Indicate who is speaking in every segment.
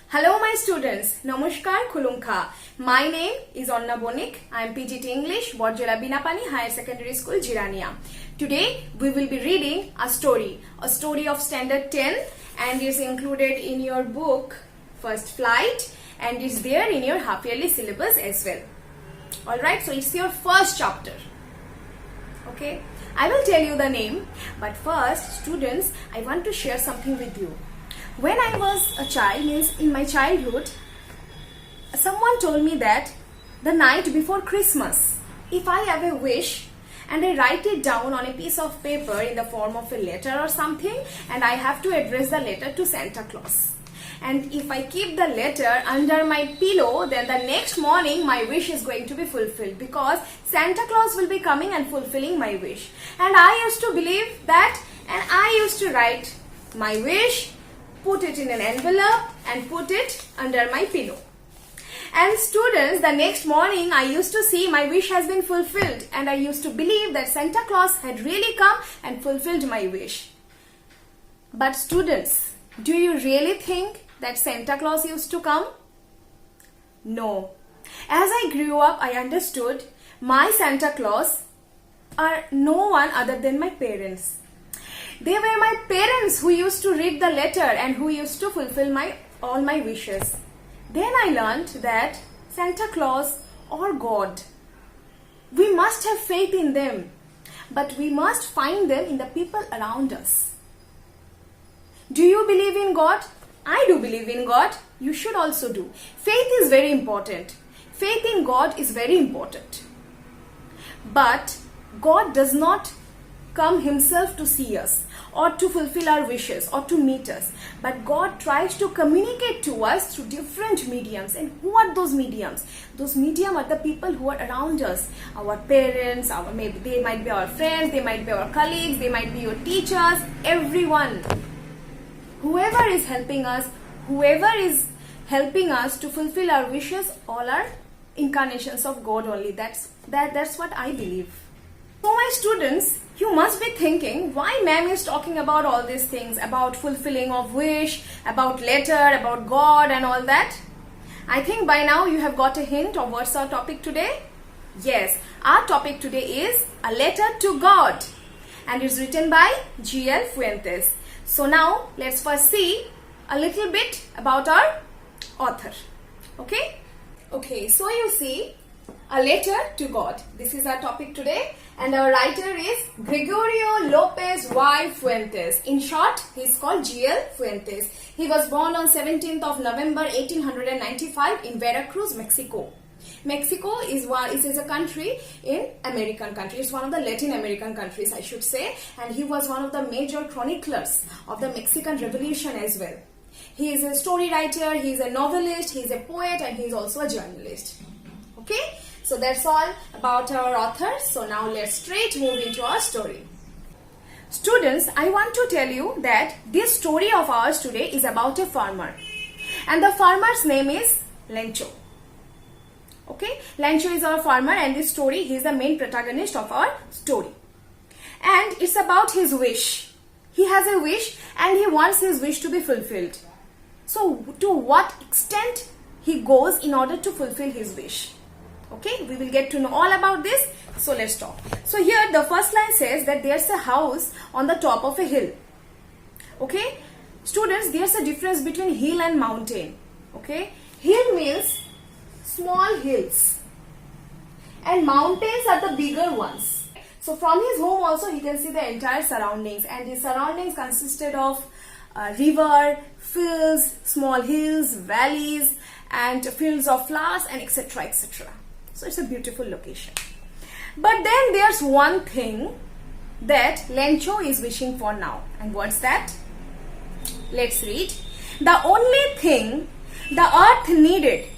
Speaker 1: Hello my students, Namaskar Khulungkha. My name is Onna Bonik. I am PGT English, Borjela Binapani Higher Secondary School, Jirania. Today we will be reading a story of Standard 10, and is included in your book First Flight and is there in your half yearly syllabus as well. Alright, so it's your first chapter. Okay, I will tell you the name, but first students, I want to share something with you. When I was a child, means in my childhood, someone told me that the night before Christmas, if I have a wish and I write it down on a piece of paper in the form of a letter or something, and I have to address the letter to Santa Claus. And if I keep the letter under my pillow, then the next morning my wish is going to be fulfilled, because Santa Claus will be coming and fulfilling my wish. And I used to believe that, and I used to write my wish, put it in an envelope and put it under my pillow. And students, the next morning I used to see my wish has been fulfilled, and I used to believe that Santa Claus had really come and fulfilled my wish. But students, do you really think that Santa Claus used to come? No. As I grew up, I understood my Santa Claus are no one other than my parents. They were my parents who used to read the letter and who used to fulfill all my wishes. Then I learned that Santa Claus or God, we must have faith in them, but we must find them in the people around us. Do you believe in God? I do believe in God. You should also do. Faith is very important. Faith in God is very important. But God does not come himself to see us or to fulfill our wishes or to meet us, but God tries to communicate to us through different mediums. And who are those mediums? Those mediums are the people who are around us, our parents, maybe they might be our friends, they might be our colleagues, they might be your teachers, everyone. Whoever is helping us to fulfill our wishes, all are incarnations of God only. That's what I believe. So my students, you must be thinking, why ma'am is talking about all these things, about fulfilling of wish, about letter, about God and all that? I think by now you have got a hint of what's our topic today. Yes, our topic today is A Letter to God, and it's written by G.L. Fuentes. So now let's first see a little bit about our author. Okay, so you see, A Letter to God. This is our topic today, and our writer is Gregorio Lopez Y. Fuentes. In short, he is called G.L. Fuentes. He was born on 17th of November 1895 in Veracruz, Mexico. Mexico is a country in American country. It's one of the Latin American countries, I should say, and he was one of the major chroniclers of the Mexican Revolution as well. He is a story writer, he is a novelist, he is a poet, and he is also a journalist. Okay, so that's all about our author. So now let's straight move into our story. Students, I want to tell you that this story of ours today is about a farmer, and the farmer's name is Lencho. Okay, Lencho is our farmer, and this story, he is the main protagonist of our story. And it's about his wish. He has a wish and he wants his wish to be fulfilled. So to what extent he goes in order to fulfill his wish? Okay, we will get to know all about this. So let's talk. So here the first line says that there's a house on the top of a hill. Okay, students, there's a difference between hill and mountain. Okay, hill means small hills, and mountains are the bigger ones. So from his home also he can see the entire surroundings, and his surroundings consisted of river, fields, small hills, valleys, and fields of flowers, and etc, etc. So it's a beautiful location. But then there's one thing that Lencho is wishing for now. And what's that? Let's read. The only thing the earth needed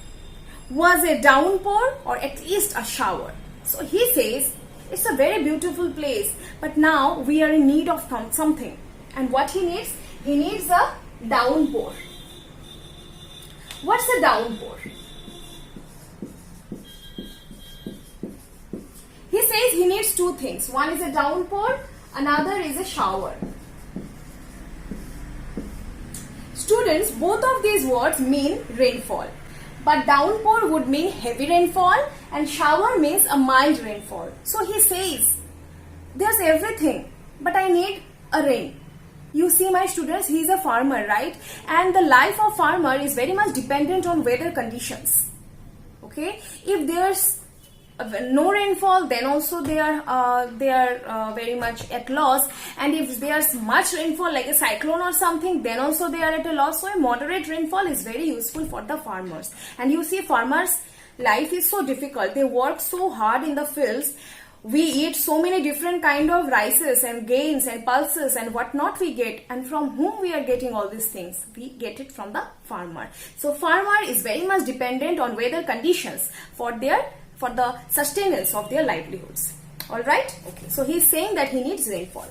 Speaker 1: was a downpour, or at least a shower. So he says, it's a very beautiful place, but now we are in need of something. And what he needs? He needs a downpour. What's a downpour? He says he needs two things. One is a downpour, another is a shower. Students, both of these words mean rainfall. But downpour would mean heavy rainfall and shower means a mild rainfall. So he says, there's everything, but I need a rain. You see, my students, he is a farmer, right? And the life of farmer is very much dependent on weather conditions. Okay? If there's no rainfall, then also they are very much at loss. And if there's much rainfall like a cyclone or something, then also they are at a loss. So a moderate rainfall is very useful for the farmers. And you see, farmers' life is so difficult. They work so hard in the fields. We eat so many different kind of rices and grains and pulses and whatnot we get. And from whom we are getting all these things? We get it from the farmer. So farmer is very much dependent on weather conditions for the sustenance of their livelihoods. Alright? Okay. So he is saying that he needs rainfall.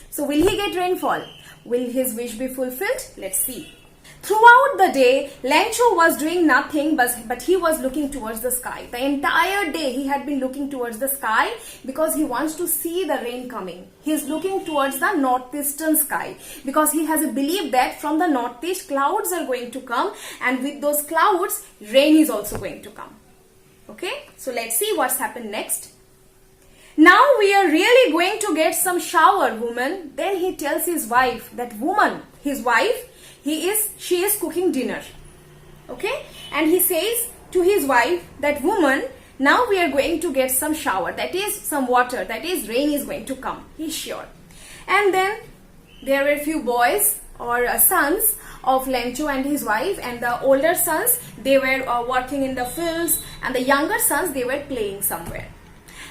Speaker 1: So will he get rainfall? Will his wish be fulfilled? Let's see. Throughout the day, Lencho was doing nothing but he was looking towards the sky. The entire day he had been looking towards the sky because he wants to see the rain coming. He is looking towards the northeastern sky because he has a belief that from the northeast clouds are going to come, and with those clouds rain is also going to come. Okay, so let's see what's happened next. Now we are really going to get some shower, woman. Then he tells his wife, that woman, his wife, she is cooking dinner. Okay, and he says to his wife that woman, now we are going to get some shower, that is some water, that is rain is going to come. He's sure. And then there were a few boys or sons of Lencho and his wife, and the older sons, they were working in the fields, and the younger sons, they were playing somewhere.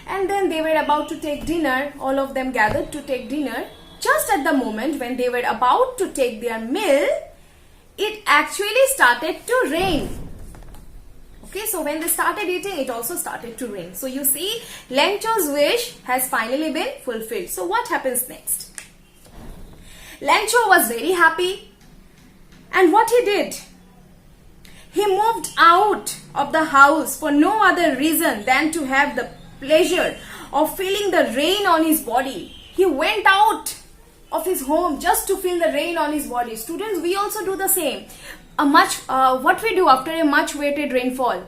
Speaker 1: And then they were about to take dinner. All of them gathered to take dinner. Just at the moment when they were about to take their meal, it actually started to rain. Okay, so when they started eating, it also started to rain. So you see, Lencho's wish has finally been fulfilled. So what happens next? Lencho was very happy. And what he did? He moved out of the house for no other reason than to have the pleasure of feeling the rain on his body. He went out of his home just to feel the rain on his body. Students, we also do the same. What we do after a much waited rainfall?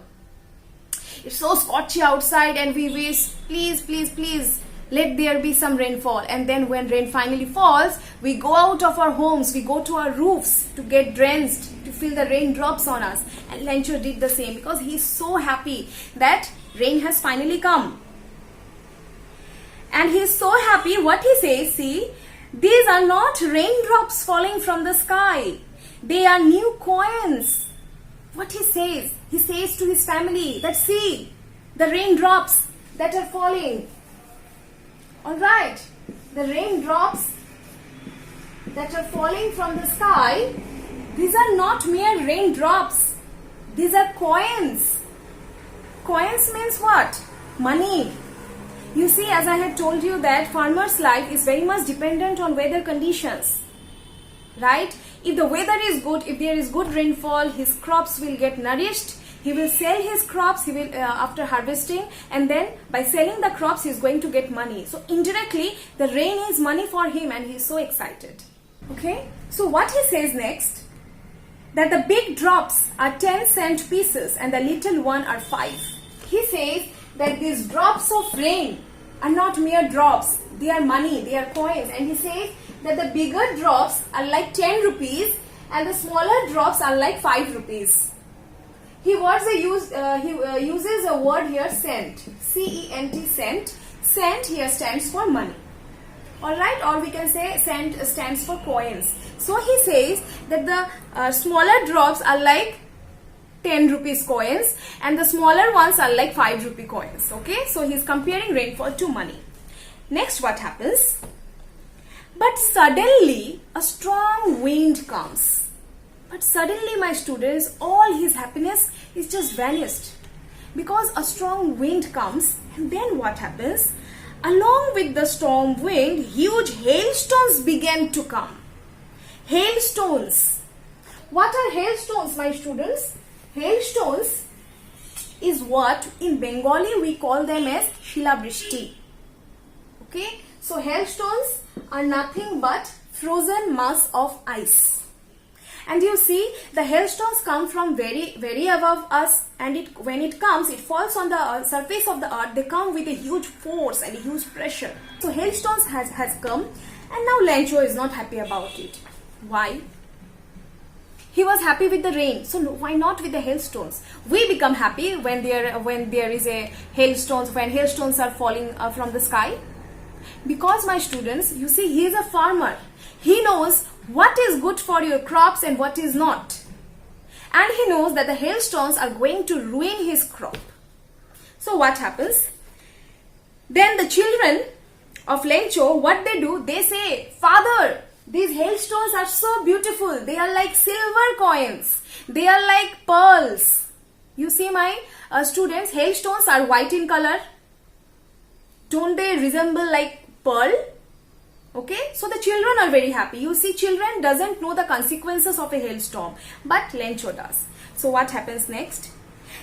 Speaker 1: It's so scorchy outside and we wish, please, let there be some rainfall. And then when rain finally falls, we go out of our homes, we go to our roofs to get drenched, to feel the raindrops on us. And Lencho did the same because he is so happy that rain has finally come. And he is so happy, what he says, see, these are not raindrops falling from the sky. They are new coins. What he says to his family that see, the raindrops that are falling. Alright, the raindrops that are falling from the sky, these are not mere raindrops. These are coins. Coins means what? Money. You see, as I had told you that farmer's life is very much dependent on weather conditions. Right? If the weather is good, if there is good rainfall, his crops will get nourished. He will sell his crops after harvesting, and then by selling the crops he is going to get money. So indirectly the rain is money for him and he is so excited. Okay, so what he says next, that the big drops are 10-cent pieces and the little one are 5. He says that these drops of rain are not mere drops, they are money, they are coins. And he says that the bigger drops are like 10 rupees and the smaller drops are like 5 rupees. He uses a word here, cent, C-E-N-T, cent. Cent here stands for money. Alright, or we can say cent stands for coins. So he says that the smaller drops are like 10 rupees coins and the smaller ones are like 5 rupee coins. Okay, so he's comparing rainfall to money. Next, what happens? But suddenly a strong wind comes. But suddenly, my students, all his happiness is just vanished. Because a strong wind comes, and then what happens? Along with the storm wind, huge hailstones began to come. Hailstones. What are hailstones, my students? Hailstones is what in Bengali we call them as Shilabrishti. Okay, so hailstones are nothing but frozen mass of ice. And you see, the hailstones come from very above us, and when it comes, it falls on the surface of the earth. They come with a huge force and a huge pressure. So hailstones has come, and now Lencho is not happy about it. Why? He was happy with the rain, so why not with the hailstones? We become happy when there is a hailstones, when hailstones are falling from the sky. Because, my students, you see, he is a farmer. He knows what is good for your crops and what is not. And he knows that the hailstones are going to ruin his crop. So what happens? Then the children of Lencho, what they do? They say, "Father, these hailstones are so beautiful. They are like silver coins. They are like pearls." You see, my students, hailstones are white in color. Don't they resemble like pearl? Okay, so the children are very happy. You see, children doesn't know the consequences of a hailstorm, but Lencho does. So what happens next?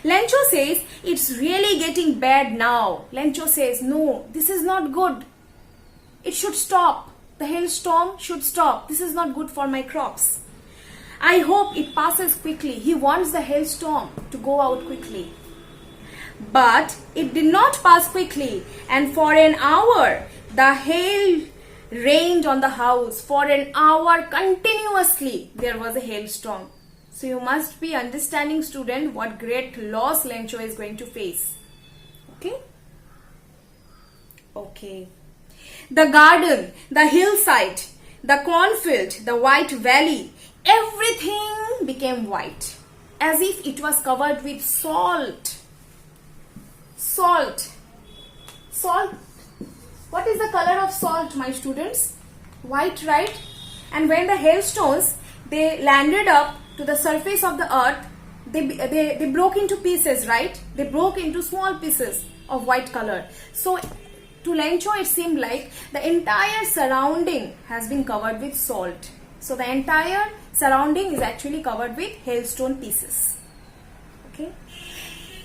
Speaker 1: Lencho says, "It's really getting bad now." Lencho says, "No, this is not good. It should stop. The hailstorm should stop. This is not good for my crops. I hope it passes quickly." He wants the hailstorm to go out quickly. But it did not pass quickly, and for an hour the hail rained on the house. For an hour continuously there was a hailstorm. So you must be understanding, student, what great loss Lencho is going to face. Okay. The garden, the hillside, the cornfield, the white valley, everything became white, as if it was covered with salt. Salt. What is the color of salt, my students? White, right? And when the hailstones, they landed up to the surface of the earth, they broke into pieces, right? They broke into small pieces of white color. So to Lencho, it seemed like the entire surrounding has been covered with salt. So the entire surrounding is actually covered with hailstone pieces. Okay.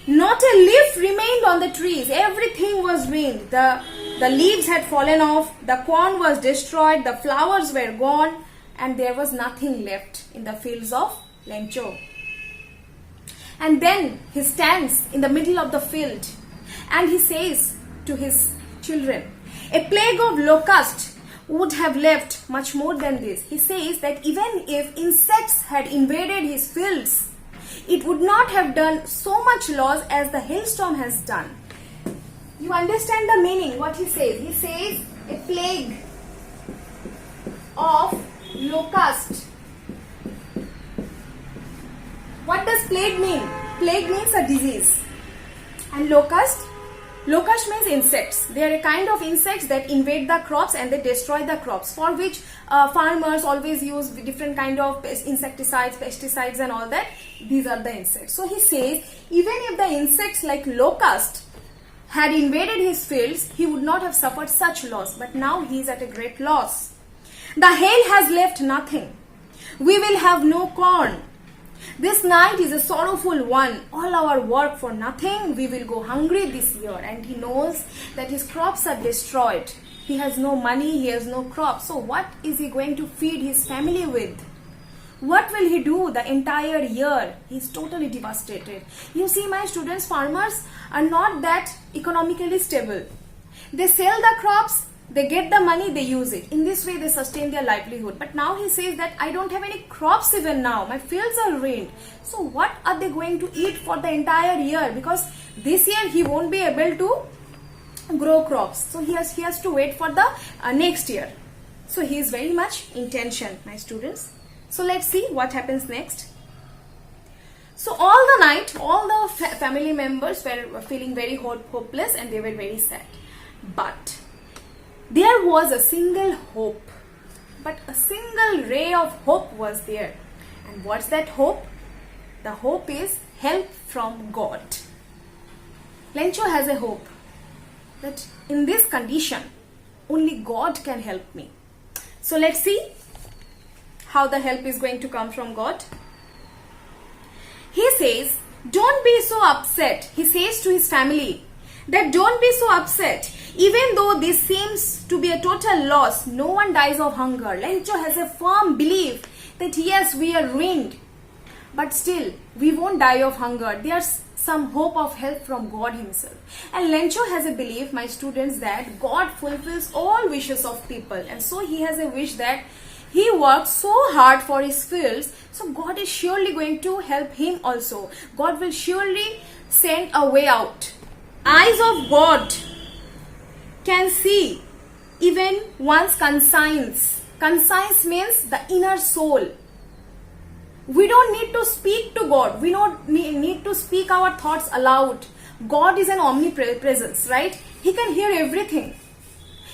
Speaker 1: Not a leaf remained on the trees. Everything was ruined. The leaves had fallen off. The corn was destroyed. The flowers were gone. And there was nothing left in the fields of Lencho. And then he stands in the middle of the field and he says to his children, "A plague of locusts would have left much more than this." He says that even if insects had invaded his fields, it would not have done so much loss as the hailstorm has done. You understand the meaning, what he says? He says a plague of locust. What does plague mean? Plague means a disease. And locust means insects. They are a kind of insects that invade the crops and they destroy the crops, for which farmers always use different kind of insecticides, pesticides and all that. These are the insects. So he says, even if the insects like locust had invaded his fields, he would not have suffered such loss. But now he is at a great loss. The hail has left nothing. We will have no corn. This night is a sorrowful one. All our work for nothing. We will go hungry this year. And he knows that his crops are destroyed. He has no money, he has no crops. So what is he going to feed his family with? What will he do the entire year? He is totally devastated. You see, my students, farmers are not that economically stable. They sell the crops, they get the money, they use it. In this way, they sustain their livelihood. But now he says that I don't have any crops even now. My fields are ruined. So what are they going to eat for the entire year? Because this year he won't be able to grow crops. So he has to wait for the next year. So he is very much in tension, my students. So let's see what happens next. So all the night, all the family members were feeling very hopeless and they were very sad. But there was a single hope. But a single ray of hope was there. And what's that hope? The hope is help from God. Lencho has a hope that in this condition, only God can help me. So let's see how the help is going to come from God. He says, don't be so upset. He says to his family that don't be so upset. Even though this seems to be a total loss, no one dies of hunger. Lencho has a firm belief that yes, we are ruined, but still we won't die of hunger. There's some hope of help from God himself. And Lencho has a belief, my students, that God fulfills all wishes of people, and so he has a wish that he works so hard for his fields, so God is surely going to help him also. God will surely send a way out. Eyes of God can see even one's conscience. Conscience means the inner soul. We don't need to speak to God. We don't need to speak our thoughts aloud. God is an omnipresence, right? He can hear everything.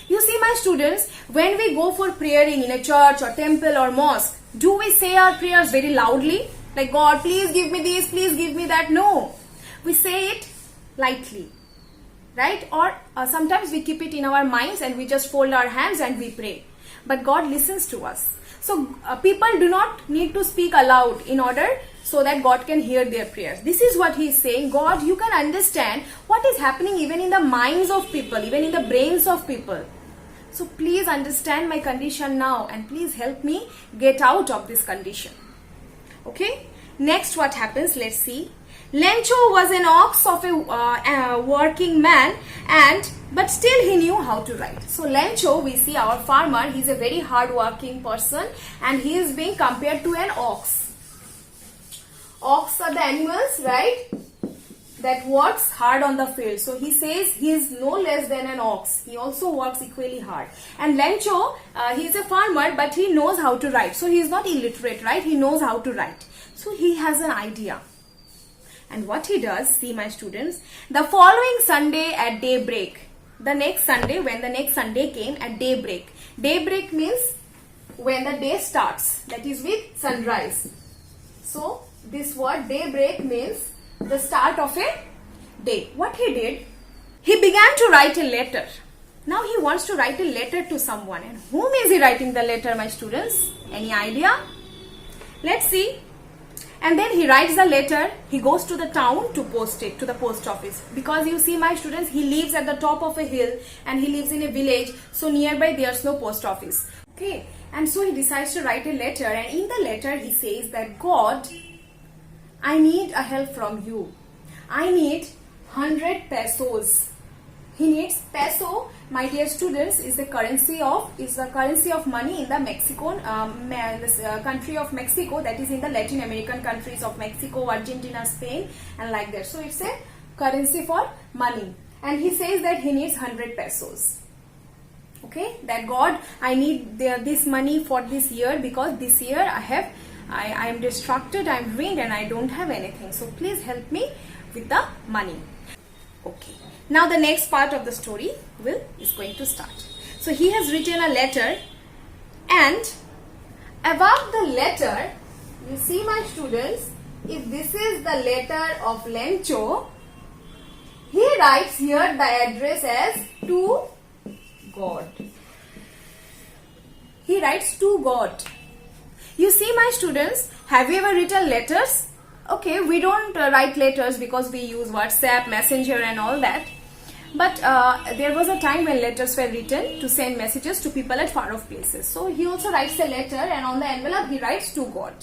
Speaker 1: You see, my students, when we go for praying in a church or temple or mosque, do we say our prayers very loudly? Like, God, please give me this, please give me that. No. We say it lightly, right? Or sometimes we keep it in our minds and we just fold our hands and we pray. But God listens to us. So people do not need to speak aloud in order so that God can hear their prayers. This is what he is saying. God, you can understand what is happening even in the minds of people, even in the brains of people. So please understand my condition now and please help me get out of this condition. Okay. Next, what happens? Let's see. Lencho was an ox of a working man, but still he knew how to write. So Lencho, we see our farmer, he's a very hard working person and he is being compared to an ox. Ox are the animals, right, that works hard on the field. So he says he is no less than an ox. He also works equally hard. And Lencho, he is a farmer, but he knows how to write. So he is not illiterate, right? He knows how to write. So he has an idea. And what he does, see my students, the following Sunday at daybreak, the next Sunday, when the next Sunday came at daybreak. Daybreak means when the day starts, that is with sunrise. So this word daybreak means the start of a day. What he did, he began to write a letter. Now he wants to write a letter to someone. And whom is he writing the letter, my students? Any idea? Let's see. And then he writes the letter, he goes to the town to post it to the post office. Because you see, my students, he lives at the top of a hill and he lives in a village. So nearby there's no post office. Okay. And so he decides to write a letter. And in the letter he says that, God, I need a help from you. I need 100 pesos. He needs peso, my dear students, is the currency of money in the Mexican country of Mexico, that is in the Latin American countries of Mexico, Argentina, Spain, and like that. So it's a currency for money. And he says that he needs 100 pesos. Okay, that God, I need this money for this year because this year I am distracted, I am ruined and I don't have anything. So please help me with the money. Okay. Now the next part of the story is going to start. So he has written a letter, and above the letter, you see, my students, if this is the letter of Lencho, he writes here the address as to God. He writes to God. You see, my students, have you ever written letters? Okay, we don't write letters because we use WhatsApp, Messenger and all that. But there was a time when letters were written to send messages to people at far off places. So he also writes a letter and on the envelope he writes to God.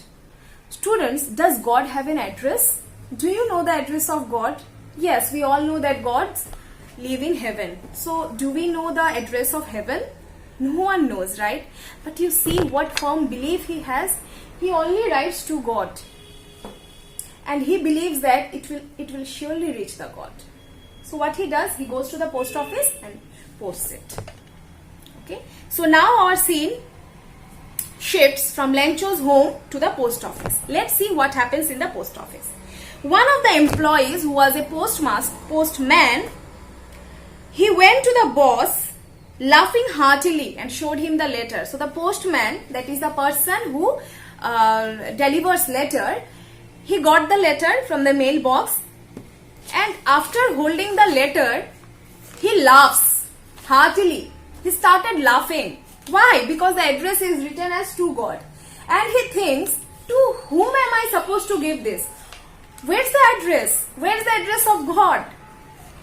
Speaker 1: Students, does God have an address? Do you know the address of God? Yes, we all know that gods live in heaven. So do we know the address of heaven? No one knows, right? But you see what firm belief he has. He only writes to God. And he believes that it will surely reach the God. So what he does, he goes to the post office and posts it. Okay. So now our scene shifts from Lencho's home to the post office. Let's see what happens in the post office. One of the employees, who was a postman, he went to the boss laughing heartily and showed him the letter. So the postman, that is the person who delivers letter, he got the letter from the mailbox, and after holding the letter, he laughs heartily. He started laughing. Why? Because the address is written as to God. And he thinks, to whom am I supposed to give this? Where's the address? Where's the address of God?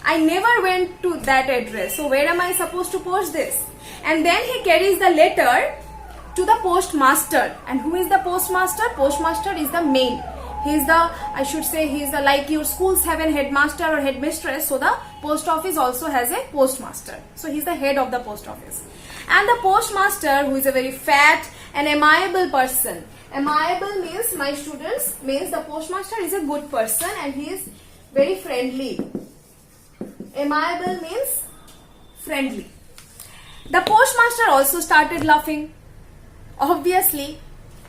Speaker 1: I never went to that address. So where am I supposed to post this? And then he carries the letter to the postmaster. And who is the postmaster? Postmaster is the main. He is the, I should say, he is the, like your schools have a headmaster or headmistress, so the post office also has a postmaster. So he is the head of the post office. And the postmaster, who is a very fat and amiable person. Amiable means, my students, means the postmaster is a good person and he is very friendly. Amiable means friendly. The postmaster also started laughing. Obviously,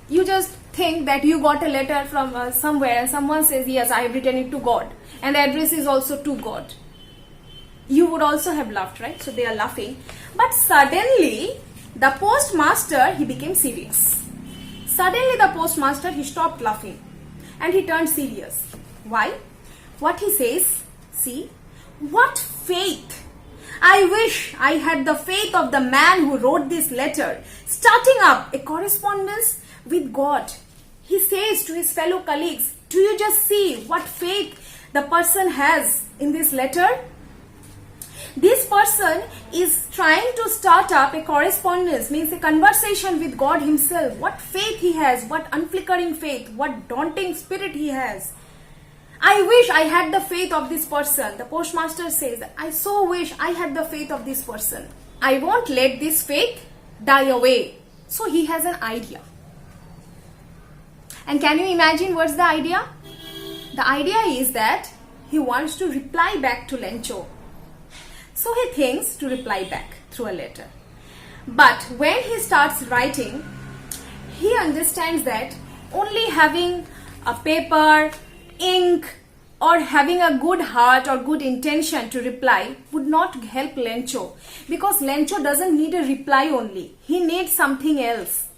Speaker 1: you just think that you got a letter from somewhere and someone says, yes, I have written it to God, and the address is also to God. You would also have laughed, right? So they are laughing. But suddenly, the postmaster, he became serious. Suddenly the postmaster, he stopped laughing and he turned serious. Why? What he says, see, what faith! I wish I had the faith of the man who wrote this letter, starting up a correspondence with God. He says to his fellow colleagues, do you just see what faith the person has in this letter? This person is trying to start up a correspondence, means a conversation with God himself. What faith he has, what unflickering faith, what daunting spirit he has. I wish I had the faith of this person. The postmaster says, I so wish I had the faith of this person. I won't let this faith die away. So he has an idea. And can you imagine what's the idea? The idea is that he wants to reply back to Lencho. So he thinks to reply back through a letter. But when he starts writing, he understands that only having a paper, ink, or having a good heart or good intention to reply would not help Lencho, because Lencho doesn't need a reply only. He needs something else.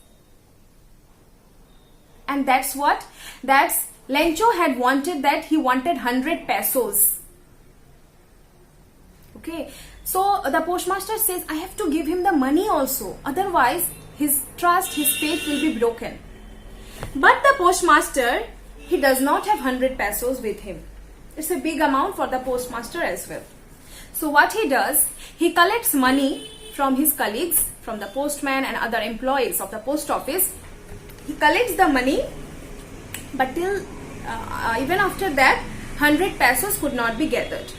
Speaker 1: And that's what? That's Lencho had wanted, that he wanted 100 pesos. Okay, so the postmaster says, I have to give him the money also. Otherwise, his trust, his faith will be broken. But the postmaster, he does not have 100 pesos with him. It's a big amount for the postmaster as well. So what he does, he collects money from his colleagues, from the postman and other employees of the post office. He collects the money, but till even after that, 100 pesos could not be gathered.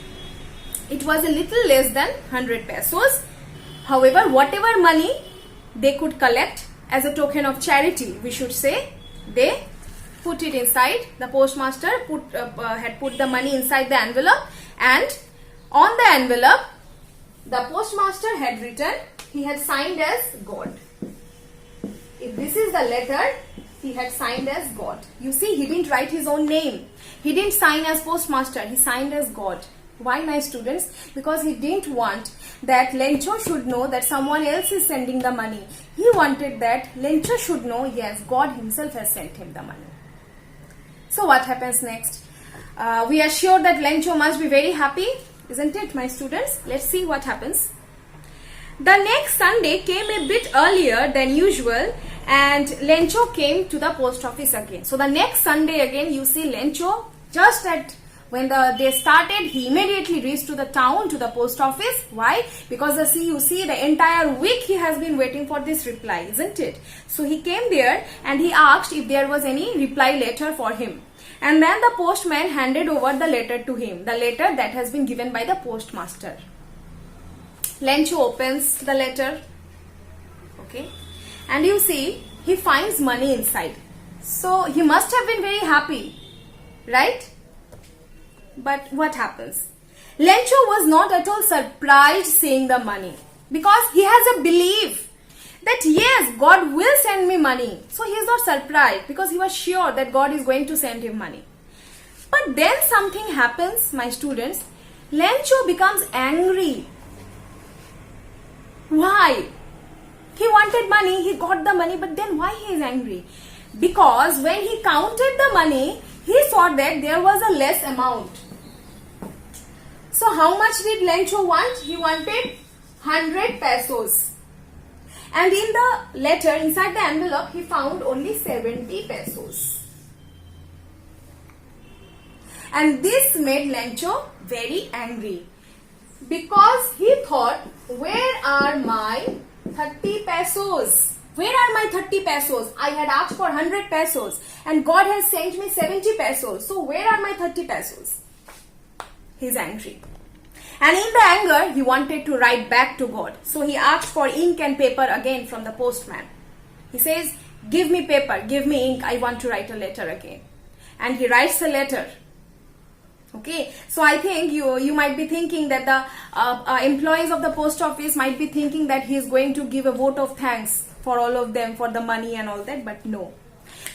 Speaker 1: It was a little less than 100 pesos. However, whatever money they could collect as a token of charity, we should say, they put it inside. The postmaster had put the money inside the envelope, and on the envelope, the postmaster had written, he had signed as God. If this is the letter, he had signed as God. You see, he didn't write his own name. He didn't sign as postmaster. He signed as God. Why, my students? Because he didn't want that Lencho should know that someone else is sending the money. He wanted that Lencho should know, yes, God himself has sent him the money. So what happens next? We are sure that Lencho must be very happy, isn't it, my students? Let's see what happens. The next Sunday came a bit earlier than usual, and Lencho came to the post office again. So the next Sunday again, you see Lencho, just at when the day started, he immediately reached to the town, to the post office. Why? Because you see the entire week he has been waiting for this reply, isn't it? So he came there and he asked if there was any reply letter for him. And then the postman handed over the letter to him, the letter that has been given by the postmaster. Lencho opens the letter, okay, and you see he finds money inside. So he must have been very happy, right? But what happens? Lencho was not at all surprised seeing the money, because he has a belief that yes, God will send me money. So he is not surprised, because he was sure that God is going to send him money. But then something happens, my students. Lencho becomes angry. Why? He wanted money, he got the money, but then why he is angry? Because when he counted the money, he saw that there was a less amount. So how much did Lencho want? He wanted 100 pesos. And in the letter, inside the envelope, he found only 70 pesos. And this made Lencho very angry, because he thought, where are my 30 pesos? Where are my 30 pesos? I had asked for 100 pesos and God has sent me 70 pesos. So where are my 30 pesos? He's angry. And in the anger, he wanted to write back to God. So he asked for ink and paper again from the postman. He says, give me paper, give me ink, I want to write a letter again. And he writes a letter. Okay, so I think you might be thinking that the employees of the post office might be thinking that he is going to give a vote of thanks for all of them for the money and all that, but no.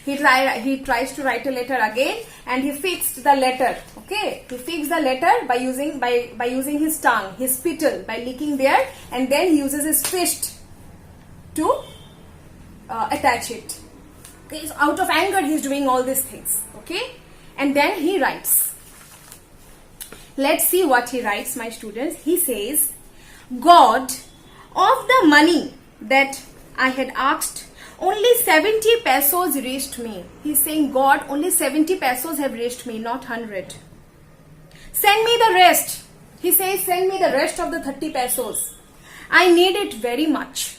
Speaker 1: He tries to write a letter again and he fixed the letter. Okay, he fixed the letter by using his tongue, his spittle, by licking there, and then he uses his fist to attach it. Okay, so out of anger he is doing all these things. Okay, and then he writes. Let's see what he writes, my students. He says, God, of the money that I had asked, only 70 pesos reached me. He's saying, God, only 70 pesos have reached me, not 100. Send me the rest. He says, send me the rest of the 30 pesos. I need it very much.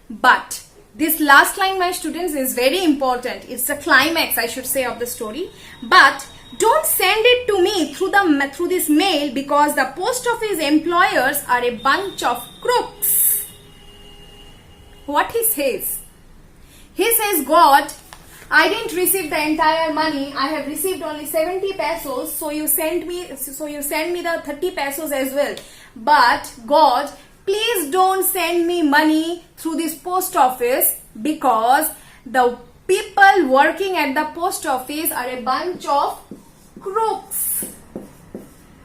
Speaker 1: But this last line, my students, is very important. It's the climax, I should say, of the story. But don't send it to me through this mail, because the post office employers are a bunch of crooks. What he says? He says, God, I didn't receive the entire money. I have received only 70 pesos. So you send me the 30 pesos as well. But God, please don't send me money through this post office, because the people working at the post office are a bunch of crooks.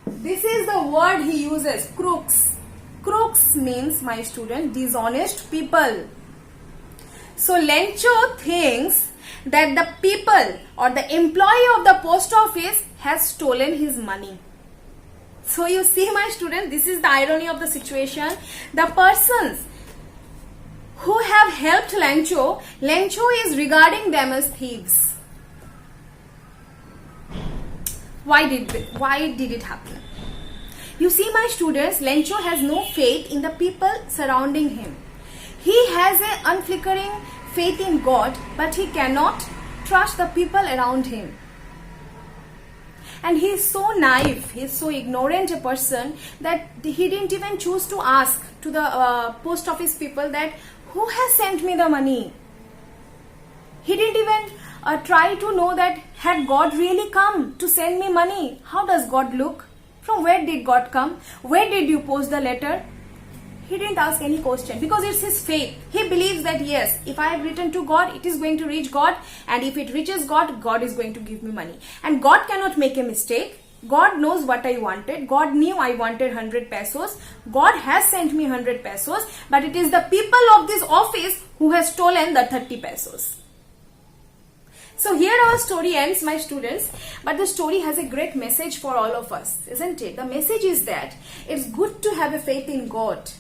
Speaker 1: This is the word he uses, crooks. Crooks means, my student, dishonest people. So Lencho thinks that the people or the employee of the post office has stolen his money. So you see, my student, this is the irony of the situation. The persons who have helped Lencho is regarding them as thieves. Why did it happen? You see, my students, Lencho has no faith in the people surrounding him. He has an unflickering faith in God, but he cannot trust the people around him. And he is so naive, he is so ignorant a person that he didn't even choose to ask to the post office people that who has sent me the money. He didn't even try to know that had God really come to send me money. How does God look? From where did God come? Where did you post the letter? He didn't ask any question, because it's his faith. He believes that yes, if I have written to God, it is going to reach God, and if it reaches God, God is going to give me money. And God cannot make a mistake. God knows what I wanted. God knew I wanted 100 pesos. God has sent me 100 pesos, but it is the people of this office who has stolen the 30 pesos. So here our story ends, my students, but the story has a great message for all of us, isn't it? The message is that it's good to have a faith in God.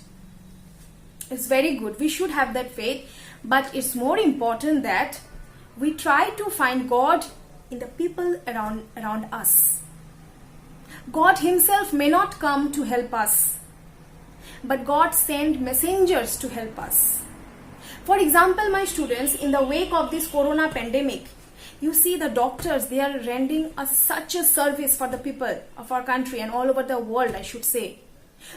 Speaker 1: It's very good. We should have that faith, but it's more important that we try to find God in the people around us. God himself may not come to help us, but God sent messengers to help us. For example, my students, in the wake of this corona pandemic, you see the doctors, they are rendering such a service for the people of our country and all over the world, I should say.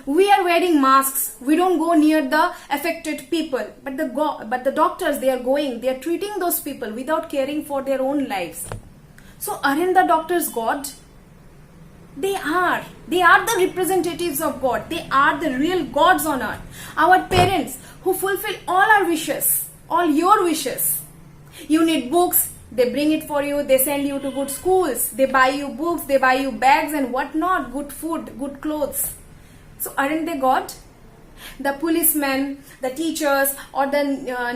Speaker 1: We are wearing masks. We don't go near the affected people. But the doctors, they are treating those people without caring for their own lives. So aren't the doctors God? They are the representatives of God. They are the real gods on earth. Our parents who fulfill all our wishes, all your wishes. You need books, they bring it for you, they send you to good schools, they buy you books, they buy you bags and whatnot, good food, good clothes. So aren't they God? The policemen, the teachers, or the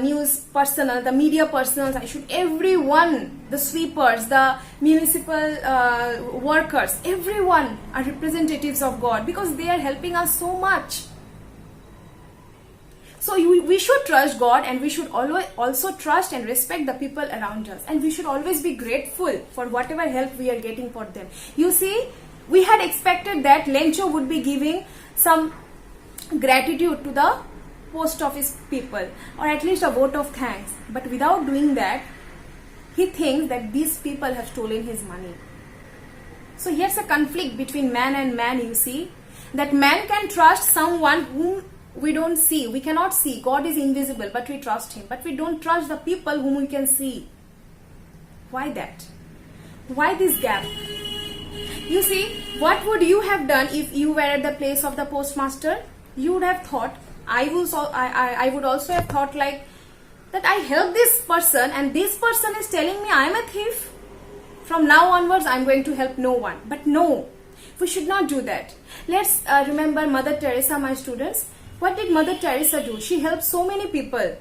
Speaker 1: news personnel, the media personnel, everyone, the sweepers, the municipal workers, everyone are representatives of God, because they are helping us so much. So we should trust God, and we should always also trust and respect the people around us, and we should always be grateful for whatever help we are getting for them. You see, we had expected that Lencho would be giving some gratitude to the post office people, or at least a vote of thanks. But without doing that, he thinks that these people have stolen his money. So here's a conflict between man and man, you see. That man can trust someone whom we don't see. We cannot see. God is invisible, but we trust him. But we don't trust the people whom we can see. Why that? Why this gap? You see, what would you have done if you were at the place of the postmaster? You would have thought, I would also have thought like, that I helped this person and this person is telling me I am a thief. From now onwards, I am going to help no one. But no, we should not do that. Let's remember Mother Teresa, my students. What did Mother Teresa do? She helped so many people.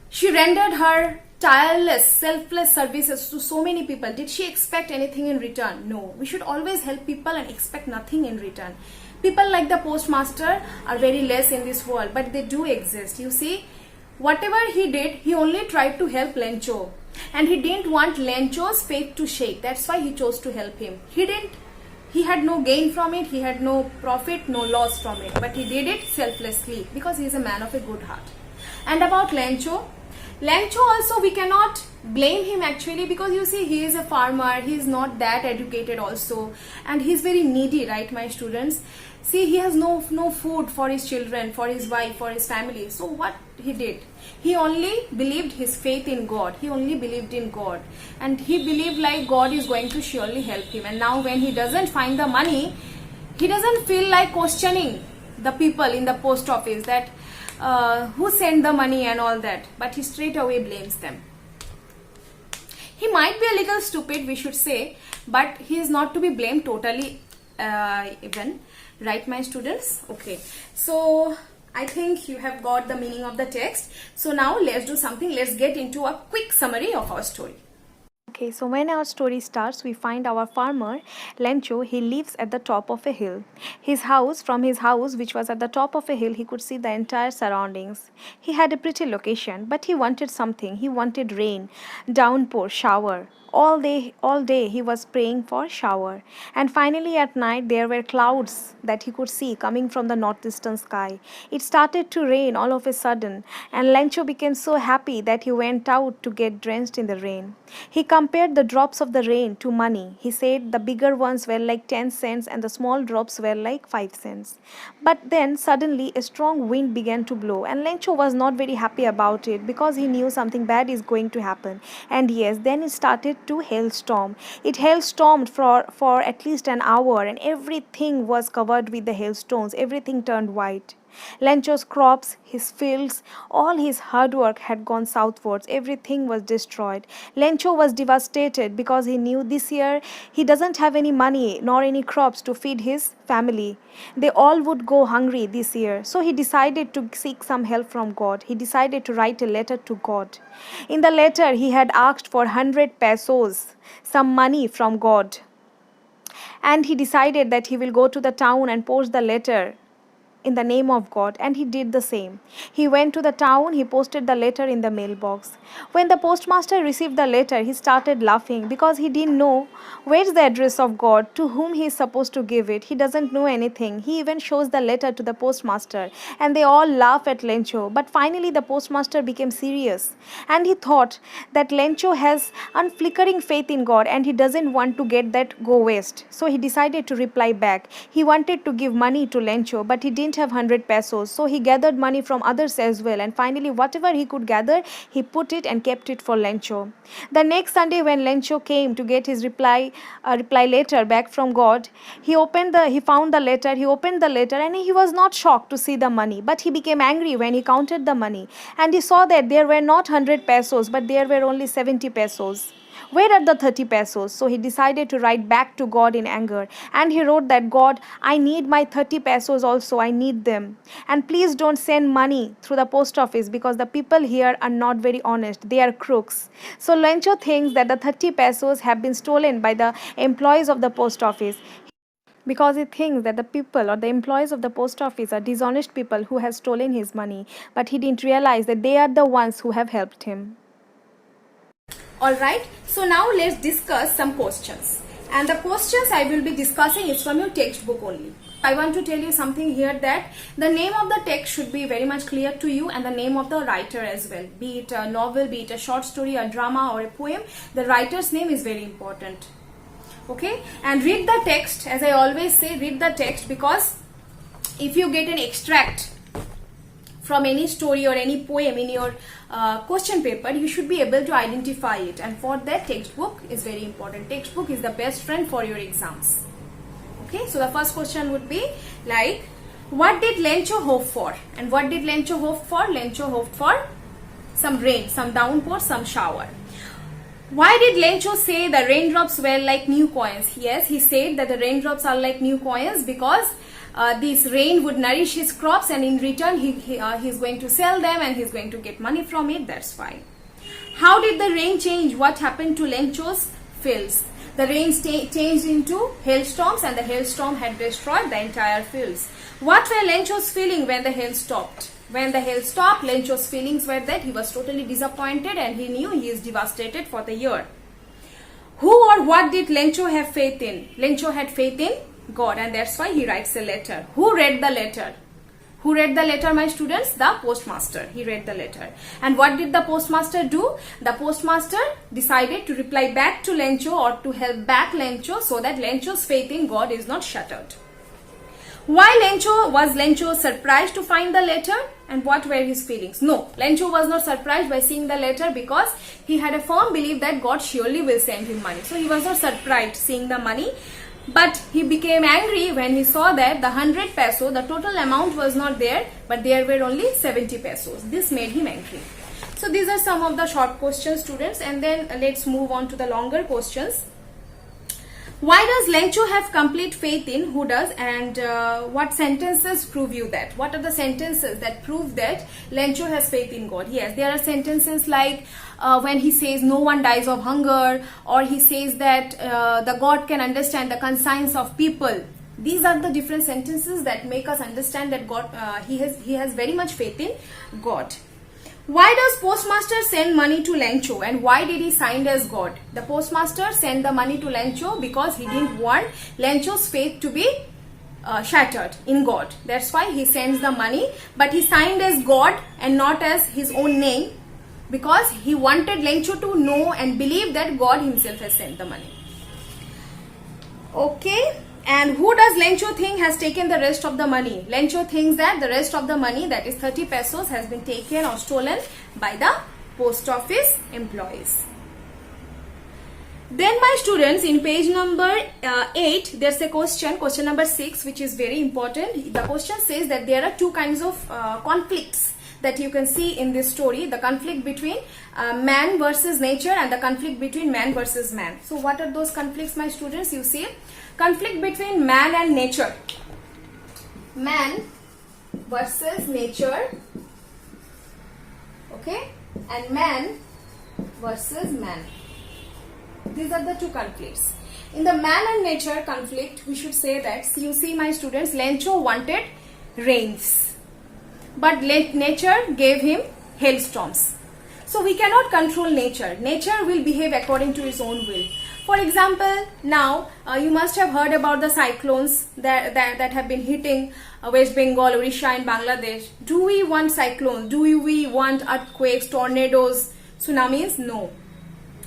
Speaker 1: She rendered her tireless, selfless services to so many people. Did she expect anything in return? No. We should always help people and expect nothing in return. People like the postmaster are very less in this world, but they do exist. You see, whatever he did, he only tried to help Lencho. And he didn't want Lencho's faith to shake. That's why he chose to help him. He had no gain from it. He had no profit, no loss from it. But he did it selflessly because he is a man of a good heart. And about Lencho also we cannot blame him actually, because you see, he is a farmer. He is not that educated also. And he is very needy, right, my students? See, he has no food for his children, for his wife, for his family. So what he did? He only believed his faith in God. He only believed in God. And he believed like God is going to surely help him. And now when he doesn't find the money, he doesn't feel like questioning the people in the post office that who sent the money and all that. But he straight away blames them. He might be a little stupid, we should say, but he is not to be blamed totally even. Right, my students? Okay. So I think you have got the meaning of the text. So now let's do something. Let's get into a quick summary of our story.
Speaker 2: Okay, so when our story starts, we find our farmer, Lencho. He lives at the top of a hill. From his house, which was at the top of a hill, he could see the entire surroundings. He had a pretty location, but he wanted something. He wanted rain, downpour, shower. All day he was praying for shower. And finally at night there were clouds that he could see coming from the northeastern sky. It started to rain all of a sudden, and Lencho became so happy that he went out to get drenched in the rain. He compared the drops of the rain to money. He said the bigger ones were like 10 cents and the small drops were like 5 cents. But then suddenly a strong wind began to blow, and Lencho was not very happy about it because he knew something bad is going to happen. And yes, then it started to hailstorm. It hailstormed for at least an hour, and everything was covered with the hailstones. Everything turned white. Lencho's crops, his fields, all his hard work had gone southwards. Everything was destroyed. Lencho was devastated because he knew this year he doesn't have any money nor any crops to feed his family. They all would go hungry this year. So he decided to seek some help from God. He decided to write a letter to God. In the letter, he had asked for 100 pesos, some money from God. And he decided that he will go to the town and post the letter in the name of God, and he did the same. He went to the town, he posted the letter in the mailbox. When the postmaster received the letter, he started laughing because he didn't know where's the address of God, to whom he is supposed to give it. He doesn't know anything. He even shows the letter to the postmaster, and they all laugh at Lencho. But finally the postmaster became serious, and he thought that Lencho has unflickering faith in God and he doesn't want to get that go waste. So he decided to reply back. He wanted to give money to Lencho, but he didn't have 100 pesos, so he gathered money from others as well, and finally whatever he could gather, he put it and kept it for Lencho. The next Sunday, when Lencho came to get his reply letter back from God, he opened the letter, and he was not shocked to see the money, but he became angry when he counted the money, and he saw that there were not 100 pesos, but there were only 70 pesos. Where are the 30 pesos? So he decided to write back to God in anger. And he wrote that, God, I need my 30 pesos also. I need them. And please don't send money through the post office because the people here are not very honest. They are crooks. So Lencho thinks that the 30 pesos have been stolen by the employees of the post office, because he thinks that the people or the employees of the post office are dishonest people who have stolen his money. But he didn't realize that they are the ones who have helped him.
Speaker 1: Alright, so now let's discuss some questions. And the questions I will be discussing is from your textbook only. I want to tell you something here, that the name of the text should be very much clear to you, and the name of the writer as well. Be it a novel, be it a short story, a drama or a poem, the writer's name is very important. Okay, and read the text. As I always say, read the text, because if you get an extract from any story or any poem in your question paper, you should be able to identify it, and for that textbook is very important. Textbook is the best friend for your exams. Okay, so the first question would be like, what did Lencho hope for? And what did Lencho hope for? Lencho hoped for some rain, some downpour, some shower. Why did Lencho say the raindrops were like new coins? Yes, he said that the raindrops are like new coins because this rain would nourish his crops, and in return he's going to sell them and he's going to get money from it. That's why. How did the rain change? What happened to Lencho's fields? The rain changed into hailstorms, and the hailstorm had destroyed the entire fields. What were Lencho's feelings when the hail stopped? When the hail stopped, Lencho's feelings were that he was totally disappointed, and he knew he is devastated for the year. Who or what did Lencho have faith in? Lencho had faith in God, and that's why he writes a letter. Who read the letter? Who read the letter, my students? The postmaster. He read the letter. And what did the postmaster do? The postmaster decided to reply back to Lencho, or to help back Lencho, so that Lencho's faith in God is not shattered. Why was Lencho surprised to find the letter? And what were his feelings? No, Lencho was not surprised by seeing the letter, because he had a firm belief that God surely will send him money. So he was not surprised seeing the money. But he became angry when he saw that the 100 peso, the total amount was not there, but there were only 70 pesos. This made him angry. So these are some of the short questions, students, and then let's move on to the longer questions. Why does Lencho have complete faith in? Who does? And what sentences prove you that? What are the sentences that prove that Lencho has faith in God? Yes, there are sentences like when he says no one dies of hunger, or he says that the God can understand the conscience of people. These are the different sentences that make us understand that God, he has very much faith in God. Why does postmaster send money to Lencho, and why did he sign as God? The postmaster sent the money to Lencho because he didn't want Lencho's faith to be shattered in God. That's why he sends the money, but he signed as God and not as his own name, because he wanted Lencho to know and believe that God himself has sent the money. Okay. And who does Lencho think has taken the rest of the money? Lencho thinks that the rest of the money, that is 30 pesos, has been taken or stolen by the post office employees. Then, my students, in page number 8, there's a question number 6, which is very important. The question says that there are two kinds of conflicts that you can see in this story. The conflict between man versus nature, and the conflict between man versus man. So what are those conflicts, my students? You see, conflict between man and nature. Man versus nature. Okay, and man versus man. These are the two conflicts. In the man and nature conflict, we should say that, you see, my students, Lencho wanted rains, but nature gave him hailstorms. So we cannot control nature. Nature will behave according to its own will. For example, now you must have heard about the cyclones that have been hitting West Bengal, Odisha and Bangladesh. Do we want cyclones? Do we want earthquakes, tornadoes, tsunamis? No.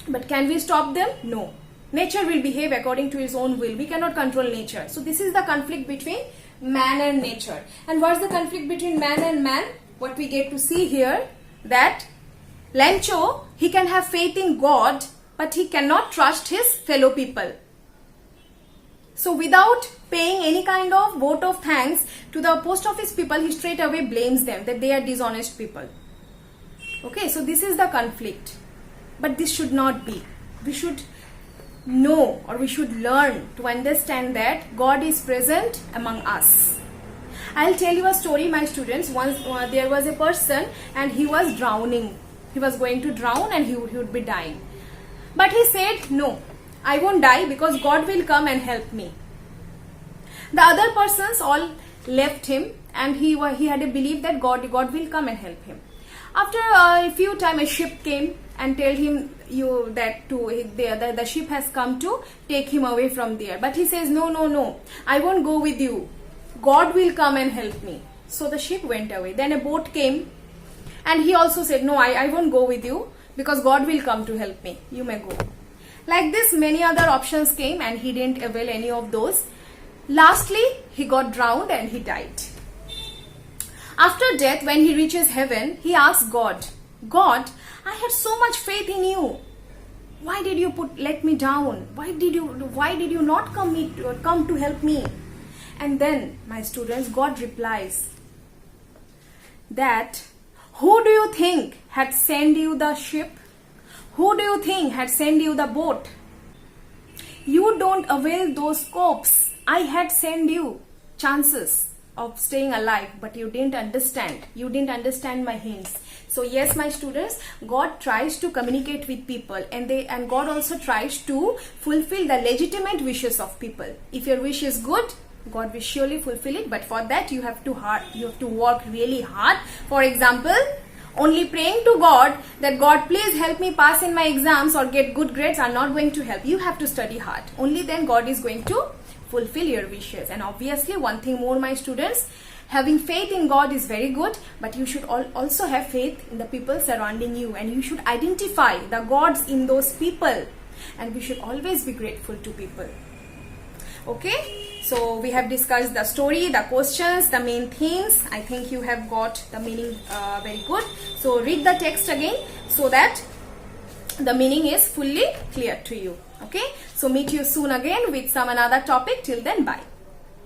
Speaker 1: But can we stop them? No. Nature will behave according to its own will. We cannot control nature. So this is the conflict between man and nature. And what's the conflict between man and man? What we get to see here, that Lencho, he can have faith in God, but he cannot trust his fellow people. So without paying any kind of vote of thanks to the post office people, he straight away blames them that they are dishonest people. Okay, so this is the conflict. But this should not be. We should know, or we should learn to understand that God is present among us. I'll tell you a story, my students. Once there was a person and he was drowning. He was going to drown and he would be dying. But he said, no, I won't die because God will come and help me. The other persons all left him, and he had a belief that God will come and help him. After a few time, a ship came and told him that the ship has come to take him away from there. But he says, no, I won't go with you. God will come and help me. So the sheep went away. Then a boat came, and he also said, no, I won't go with you, because God will come to help me. You may go. Like this, many other options came, and he didn't avail any of those. Lastly, he got drowned and he died. After death, when he reaches heaven, he asks God, God, I had so much faith in you. Why did you let me down? Why did you not come to help me? And then, my students, God replies that, who do you think had sent you the ship? Who do you think had sent you the boat? You don't avail those scopes. I had sent you chances of staying alive, but you didn't understand. You didn't understand my hints. So yes, my students, God tries to communicate with people, and God also tries to fulfill the legitimate wishes of people. If your wish is good, God will surely fulfill it, but for that you have to work really hard. For example, only praying to God that God please help me pass in my exams or get good grades are not going to help. You have to study hard. Only then God is going to fulfill your wishes. And obviously, one thing more, my students, having faith in God is very good, but you should also have faith in the people surrounding you, and you should identify the gods in those people, and we should always be grateful to people. Okay, so we have discussed the story, the questions, the main themes. I think you have got the meaning very good. So read the text again so that the meaning is fully clear to you. Okay, so meet you soon again with some another topic. Till then, bye.